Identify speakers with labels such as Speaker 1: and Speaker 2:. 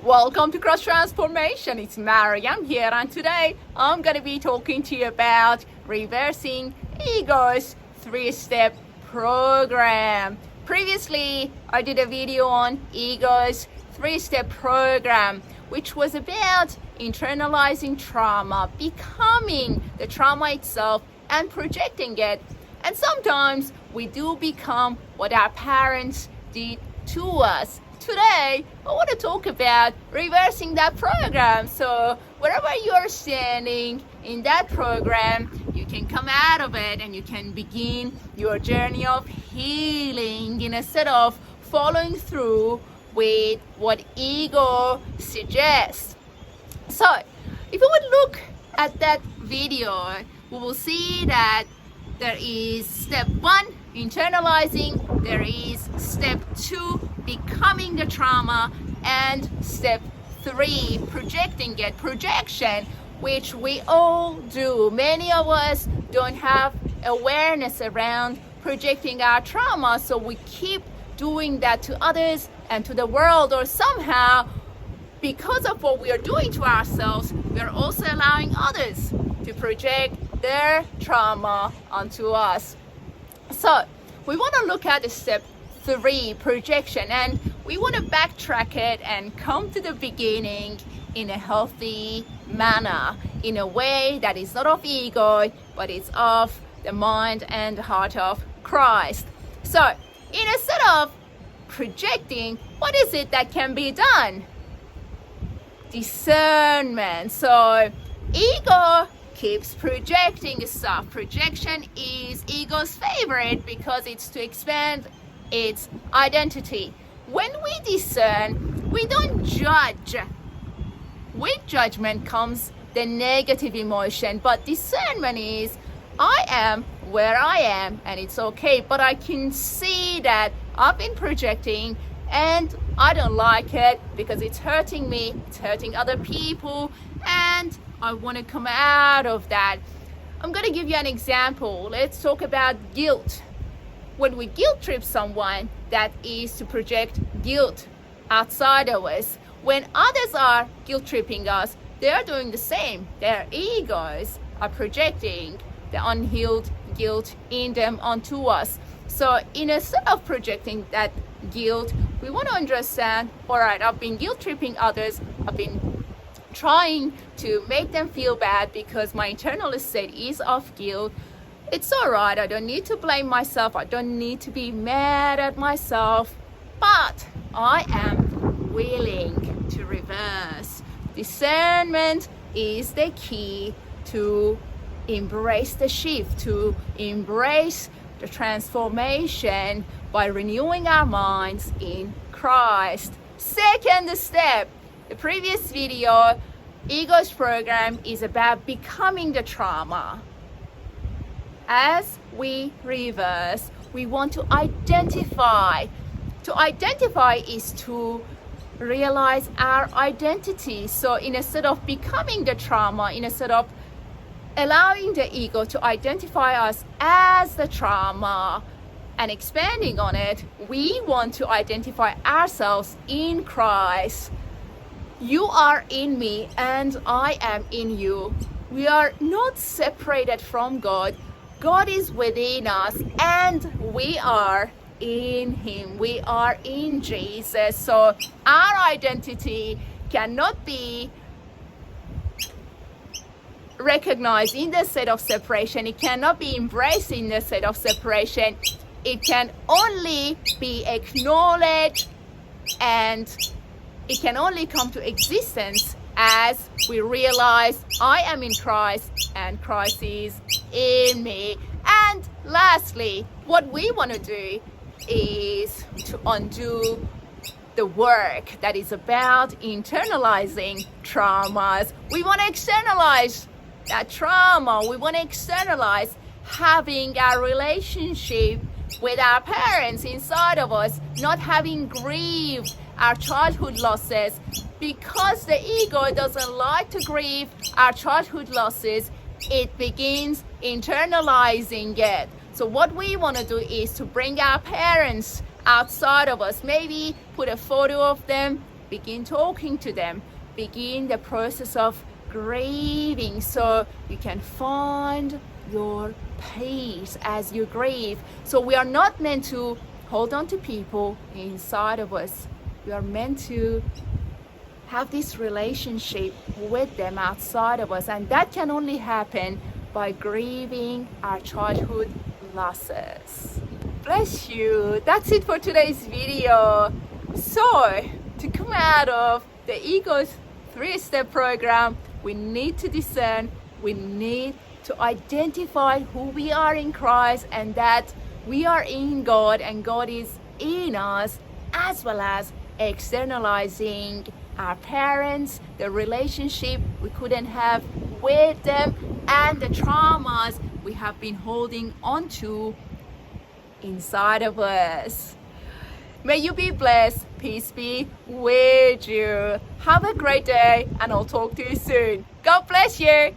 Speaker 1: Welcome to Cross Transformation. It's Mariam here, and today I'm going to be talking to you about reversing ego's 3-step program. Previously, I did a video on ego's 3-step program, which was about internalizing trauma, becoming the trauma itself, and projecting it. And sometimes we do become what our parents did to us. Today, I want to talk about reversing that program. So wherever you're standing in that program, you can come out of it and you can begin your journey of healing instead of following through with what ego suggests. So if you would look at that video, we will see that there is step 1, internalizing, there is step 2, becoming the trauma, and step 3, projecting it, projection, which we all do. Many of us don't have awareness around projecting our trauma, so we keep doing that to others and to the world, or somehow because of what we are doing to ourselves, we are also allowing others to project their trauma onto us. So we want to look at the step 3, projection, and we want to backtrack it and come to the beginning in a healthy manner, in a way that is not of ego, but it's of the mind and heart of Christ. So instead of projecting, what is it that can be done? Discernment. So ego keeps projecting stuff. Projection is ego's favorite because it's to expand its identity. When we discern, we don't judge. With judgment comes the negative emotion, but discernment is, I am where I am and it's okay, but I can see that I've been projecting and I don't like it because it's hurting me, it's hurting other people, and I want to come out of that. I'm going to give you an example. Let's talk about guilt. When we guilt trip someone, that is to project guilt outside of us. When others are guilt tripping us, they're doing the same. Their egos are projecting the unhealed guilt in them onto us. So instead of projecting that guilt, we want to understand, all right, I've been guilt tripping others, I've been trying to make them feel bad because my internal state is of guilt. It's all right, I don't need to blame myself, I don't need to be mad at myself, but I am willing to reverse. Discernment is the key to embrace the shift, to embrace the transformation by renewing our minds in Christ. Second step, the previous video, ego's program is about becoming the trauma. As we reverse, we want to identify. To identify is to realize our identity. So instead of becoming the trauma, instead of allowing the ego to identify us as the trauma and expanding on it, we want to identify ourselves in Christ. You are in me and I am in you. We are not separated from God. God is within us and we are in Him. We are in Jesus. So our identity cannot be recognized in the state of separation. It cannot be embraced in the state of separation. It can only be acknowledged, and it can only come to existence as we realize I am in Christ and Christ is in me. And lastly, what we want to do is to undo the work that is about internalizing traumas. We want to externalize that trauma. We want to externalize having our relationship with our parents inside of us, not having grieved our childhood losses, because the ego doesn't like to grieve our childhood losses. It begins internalizing it. So what we want to do is to bring our parents outside of us, maybe put a photo of them begin talking to them, begin the process of grieving so you can find your peace as you grieve. So we are not meant to hold on to people inside of us. We are meant to have this relationship with them outside of us, and that can only happen by grieving our childhood losses. Bless you. That's it for today's video. So to come out of the ego's 3-step program, we need to discern, we need to identify who we are in Christ, and that we are in God and God is in us, as well as externalizing our parents, the relationship we couldn't have with them, and the traumas we have been holding on to inside of us. May you be blessed. Peace be with you. Have a great day, and I'll talk to you soon. God bless you.